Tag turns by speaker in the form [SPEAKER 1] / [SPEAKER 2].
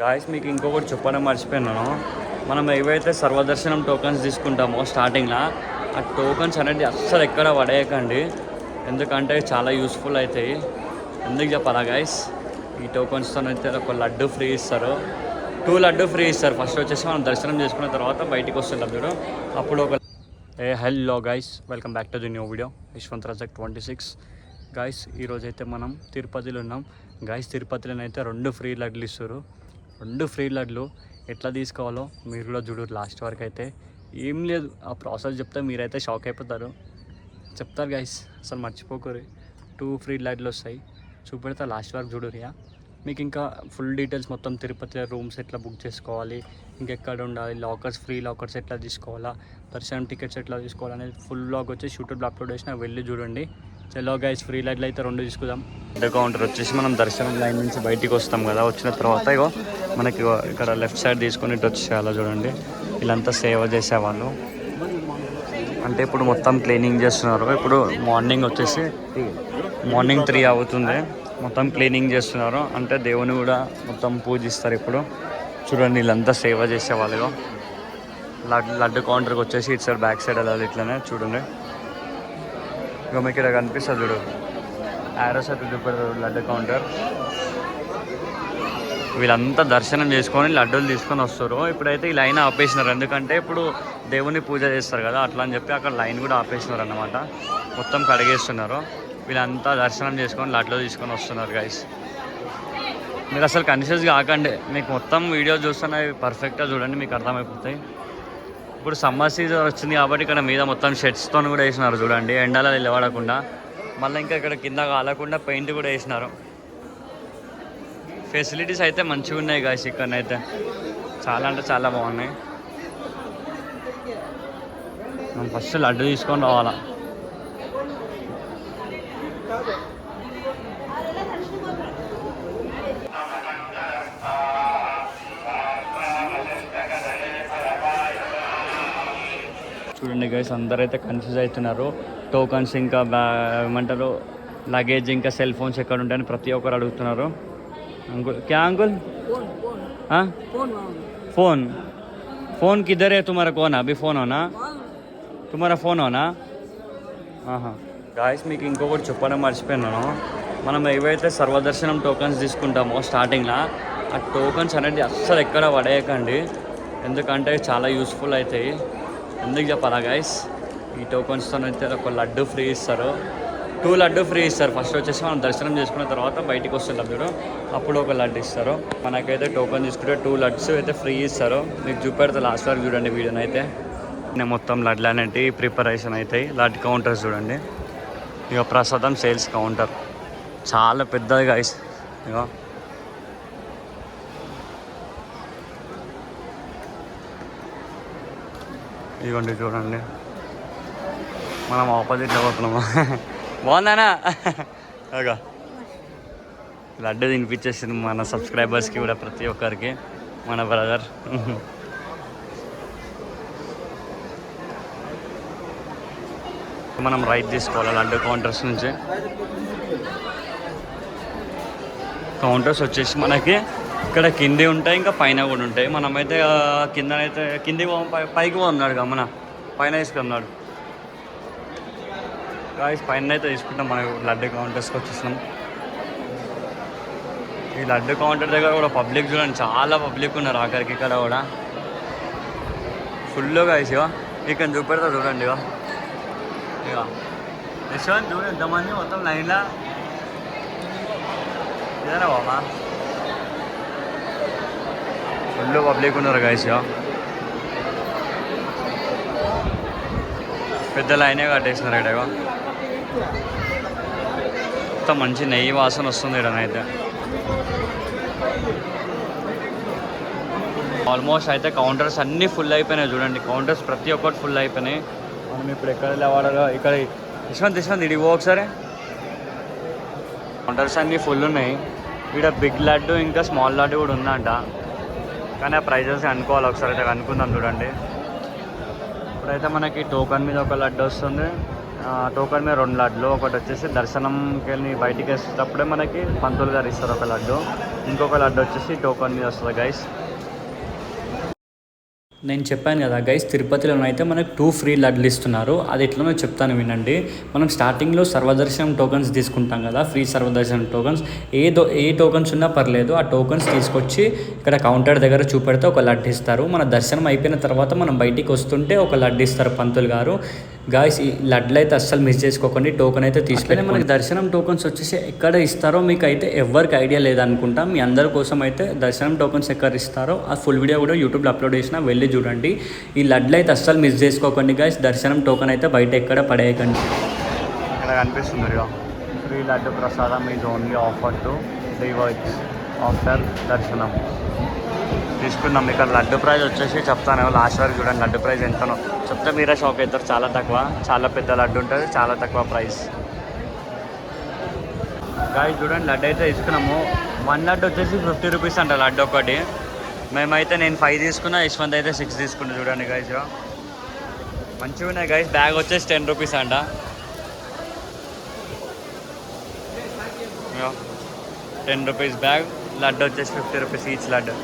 [SPEAKER 1] Guys మీకు ఇంకొకటి చెప్పడం మర్చిపోయినాను. మనం ఏవైతే సర్వదర్శనం టోకన్స్ తీసుకుంటామో స్టార్టింగ్లో ఆ టోకన్స్ అనేది అస్సలు ఎక్కడ పడేయకండి, ఎందుకంటే చాలా యూస్ఫుల్ అవుతాయి. ఎందుకు చెప్పాలా గాయస్, ఈ టోకన్స్తో అయితే ఒక లడ్డు ఫ్రీ ఇస్తారు, 2 లడ్డు ఫ్రీ ఇస్తారు. ఫస్ట్ వచ్చేసి మనం దర్శనం చేసుకున్న తర్వాత బయటికి వస్తుంటాం చూడు, అప్పుడు ఒక hello guys, welcome back to the new video. Yashwant Rajak 26 guys. ఈరోజైతే మనం తిరుపతిలో ఉన్నాం గైస్. తిరుపతిలోనైతే 2 ఫ్రీ లడ్లు ఇస్తారు. 2 ఫ్రీ లడ్లు ఎట్లా తీసుకోవాలో మీరు కూడా చూడరు లాస్ట్ వరకు. అయితే ఏం లేదు, ఆ ప్రాసెస్ చెప్తే మీరైతే షాక్ అయిపోతారు. చెప్తారు గైస్, అసలు మర్చిపోకూరి. 2 ఫ్రీ లడ్లు వస్తాయి, చూపెడతా, లాస్ట్ వరకు చూడరియా. మీకు ఇంకా ఫుల్ డీటెయిల్స్ మొత్తం తిరుపతిలో రూమ్స్ ఎట్లా బుక్ చేసుకోవాలి, ఇంకెక్కడ ఉండాలి, లాకర్స్ ఫ్రీ లాకర్స్ ఎట్లా తీసుకోవాలా, దర్శనం టికెట్స్ ఎట్లా తీసుకోవాలనేది ఫుల్ బ్లాగ్ వచ్చి యూట్యూబ్లో అప్లోడ్ చేసిన, వెళ్ళి చూడండి. చలో గైస్, ఫ్రీ లైట్లు అయితే 2 తీసుకుందాం. కౌంటర్ వచ్చేసి మనం దర్శనం లైన్ నుంచి బయటికి వస్తాం కదా, వచ్చిన తర్వాత ఇగో మనకి ఇక్కడ లెఫ్ట్ సైడ్ తీసుకొని ఇటు వచ్చేయాలో చూడండి. వీళ్ళంతా సేవ చేసేవాళ్ళు, అంటే ఇప్పుడు మొత్తం క్లీనింగ్ చేస్తున్నారు. ఇప్పుడు మార్నింగ్ వచ్చేసి మార్నింగ్ 3 అవుతుంది, మొత్తం క్లీనింగ్ చేస్తున్నారు. అంటే దేవుని కూడా మొత్తం పూజిస్తారు ఇప్పుడు. చూడండి వీళ్ళంతా సేవ చేసేవాళ్ళు. లడ్డు కౌంటర్కి వచ్చేసి ఇటు సైడ్ బ్యాక్ సైడ్ వెళ్ళాలి, ఇట్లనే చూడండి. ఇక మీకు ఇక్కడ కనిపిస్తుంది చూడు, ఆరోస్ అయితే చూపెడతారు లడ్డు కౌంటర్. వీళ్ళంతా దర్శనం చేసుకొని లడ్డూలు తీసుకొని వస్తారు. ఇప్పుడైతే ఈ లైన్ ఆపేసినారు, ఎందుకంటే ఇప్పుడు దేవుని పూజ చేస్తారు కదా, అట్లా అని చెప్పి అక్కడ లైన్ కూడా ఆపేసినారు అన్నమాట. మొత్తం కడిగేస్తున్నారు. వీళ్ళంతా దర్శనం చేసుకొని లడ్లు తీసుకొని వస్తున్నారు గైస్. మీరు అసలు కన్ఫ్యూజ్ కాకండి, మీకు మొత్తం వీడియో చూస్తున్నా పర్ఫెక్ట్గా చూడండి, మీకు అర్థమైపోతాయి. ఇప్పుడు సమ్మర్ సీజన్ వచ్చింది కాబట్టి ఇక్కడ మీద మొత్తం షెడ్స్తో కూడా వేసినారు చూడండి, ఎండలో నిలబడకుండా. మళ్ళీ ఇంకా ఇక్కడ కింద కాలకుండా పెయింట్ కూడా వేసినారు. ఫెసిలిటీస్ అయితే మంచిగా ఉన్నాయి గాయస్, ఇక్కడనైతే చాలా అంటే చాలా బాగున్నాయి. మనం ఫస్ట్ లడ్డు తీసుకొని రావాలా. చూడండి గైస్, అందరైతే కన్ఫ్యూజ్ అవుతున్నారు. టోకన్స్ ఇంకా ఏమంటారు లగేజ్ ఇంకా సెల్ ఫోన్స్ ఎక్కడ ఉంటాయని ప్రతి ఒక్కరు అడుగుతున్నారు. अंकुल क्या अंकुल फोन फोन किधर है तुम्हारा? कौन अभी फ़ोन हो ना, तुम्हारा फ़ोन हो ना? గాయస్ మీకు ఇంకొకటి చెప్పడం మర్చిపోయినాను. మనం ఏవైతే సర్వదర్శనం టోకన్స్ తీసుకుంటామో స్టార్టింగ్లో ఆ టోకన్స్ అనేది అస్సలు ఎక్కడ పడేయకండి, ఎందుకంటే చాలా యూస్ఫుల్ అవుతాయి. ఎందుకు చెప్పాలా గాయస్, ఈ టోకన్స్తో అయితే ఒక లడ్డు ఫ్రీ ఇస్తారు, 2 లడ్డు ఫ్రీ ఇస్తారు. ఫస్ట్ వచ్చేసి మనం దర్శనం చేసుకున్న తర్వాత బయటికి వస్తుంటాం చూడు, అప్పుడు ఒక లడ్డు ఇస్తారు. మనకైతే టోకన్ తీసుకుంటే 2 లడ్స్ అయితే ఫ్రీ ఇస్తారు. మీకు చూపెడతా, లాస్ట్ వరకు చూడండి వీడియోని. అయితే మొత్తం లడ్లు అనేవి ప్రిపరేషన్ అవుతాయి. లడ్డు కౌంటర్స్ చూడండి, ఇక ప్రసాదం సేల్స్ కౌంటర్ చాలా పెద్దది గైస్. ఇక ఇదిగోండి చూడండి, మనం ఆపోజిట్లో పోతున్నాము. బాగుందానా? ఓకే, లడ్డు తినిపించేసింది మన సబ్స్క్రైబర్స్కి కూడా, ప్రతి ఒక్కరికి, మన బ్రదర్. మనం రైట్ తీసుకోవాలి లడ్డు కౌంటర్స్ నుంచి. కౌంటర్స్ వచ్చేసి మనకి ఇక్కడ కింది ఉంటాయి, ఇంకా పైన కూడా ఉంటాయి. మనమైతే కిందనైతే కింది పైకి పోన్నాడు కదా, మన పైన తీసుకున్నాడు గాయస్. పైన అయితే తీసుకుంటాం, మనకు లడ్డు కౌంటర్స్కి వచ్చేసినాం. ఈ లడ్డు కౌంటర్ దగ్గర కూడా పబ్లిక్ చూడండి, చాలా పబ్లిక్ ఉన్నారు ఆఖరికి. ఇక్కడ కూడా ఫుల్ గాయస్. ఇక్కడ చూపెడతా చూడండి, ఇక యశ్వంత్ చూడు ఎంతమంది మొత్తం లైన్లో. ఇదేనా బాబా, ఫుల్ పబ్లిక్ ఉన్నారు గాయస్. పెద్ద లైనే కట్టేసినారు ఇక్కడ. మొత్తం మంచి నెయ్యి వాసన వస్తుంది ఇక్కడనైతే. ఆల్మోస్ట్ అయితే కౌంటర్స్ అన్నీ ఫుల్ అయిపోయినాయి చూడండి, కౌంటర్స్ ప్రతి ఒక్కటి ఫుల్ అయిపోయినాయి. మనం ఇప్పుడు ఎక్కడ లేవాడో ఇక్కడ యశ్వంత్ ఇడిగో ఒకసారి. కౌంటర్స్ అన్నీ ఫుల్ ఉన్నాయి. ఇక్కడ బిగ్ లడ్డు ఇంకా స్మాల్ లడ్డు కూడా ఉందంట, కానీ ఆ ప్రైజెస్ అనుకోవాలి. ఒకసారి అయితే అనుకుందాం చూడండి. ఇప్పుడైతే మనకి టోకన్ మీద ఒక లడ్డు వస్తుంది, టోకన్ మీద 2 లడ్లు, ఒకటి వచ్చేసి దర్శనంకి వెళ్ళి బయటికి వేసేటప్పుడే మనకి పంతులు గారు ఇస్తారు ఒక లడ్డు, ఇంకొక లడ్డు వచ్చేసి టోకన్ మీద వస్తుంది గైస్. నేను చెప్పాను కదా గైస్, తిరుపతిలో అయితే మనకు 2 ఫ్రీ లడ్లు ఇస్తున్నారు. అది ఎట్లనో చెప్తాను వినండి. మనం స్టార్టింగ్లో సర్వదర్శనం టోకన్స్ తీసుకుంటాం కదా, ఫ్రీ సర్వదర్శనం టోకన్స్. ఏ టోకన్స్ ఉన్నా పర్లేదు, ఆ టోకన్స్ తీసుకొచ్చి ఇక్కడ కౌంటర్ దగ్గర చూపెడితే ఒక లడ్డు ఇస్తారు. మన దర్శనం అయిపోయిన తర్వాత మనం బయటికి వస్తుంటే ఒక లడ్డు ఇస్తారు పంతులు గారు. గాయస్, ఈ లడ్లు అయితే అస్సలు మిస్ చేసుకోకండి, టోకెన్ అయితే తీసుకెళ్ళి. మనకి దర్శనం టోకన్స్ వచ్చేసి ఎక్కడ ఇస్తారో మీకు అయితే ఎవరికి ఐడియా లేదనుకుంటా. మీ అందరి కోసం అయితే దర్శనం టోకన్స్ ఎక్కడ ఇస్తారో ఆ ఫుల్ వీడియో కూడా యూట్యూబ్లో అప్లోడ్ చేసిన, వెళ్ళి చూడండి. ఈ లడ్లు అయితే అస్సలు మిస్ చేసుకోకండి గాయస్. దర్శనం టోకెన్ అయితే బయట ఎక్కడ పడేయకండి. ఇక్కడ కనిపిస్తుంది ఫ్రీ లడ్డు ప్రసాదం is only offer to devotees after దర్శనం. తీసుకుందాం. ఇక్కడ లడ్డు ప్రైస్ వచ్చేసి చెప్తాను, లాస్ట్ వరకు చూడండి లడ్డు ప్రైస్ ఎంతనో చెప్తే మీరే షాక్ అవుతారు. చాలా తక్కువ, చాలా పెద్ద లడ్డు ఉంటుంది, చాలా తక్కువ ప్రైస్. గాయస్ చూడండి, లడ్డు అయితే తీసుకున్నాము. 1 లడ్డు వచ్చేసి 50 రూపీస్ అంట లడ్డు ఒకటి. మేమైతే నేను 5 తీసుకున్నా, యశ్వంత్ అయితే 6 తీసుకున్నా. చూడండి గాయస్, మంచిగా ఉన్నాయి గాయస్. బ్యాగ్ వచ్చేసి 10 రూపీస్ అంట. 10 రూపీస్ బ్యాగ్, లడ్డు వచ్చేసి 50 రూపీస్ ఈచ్ లడ్డు.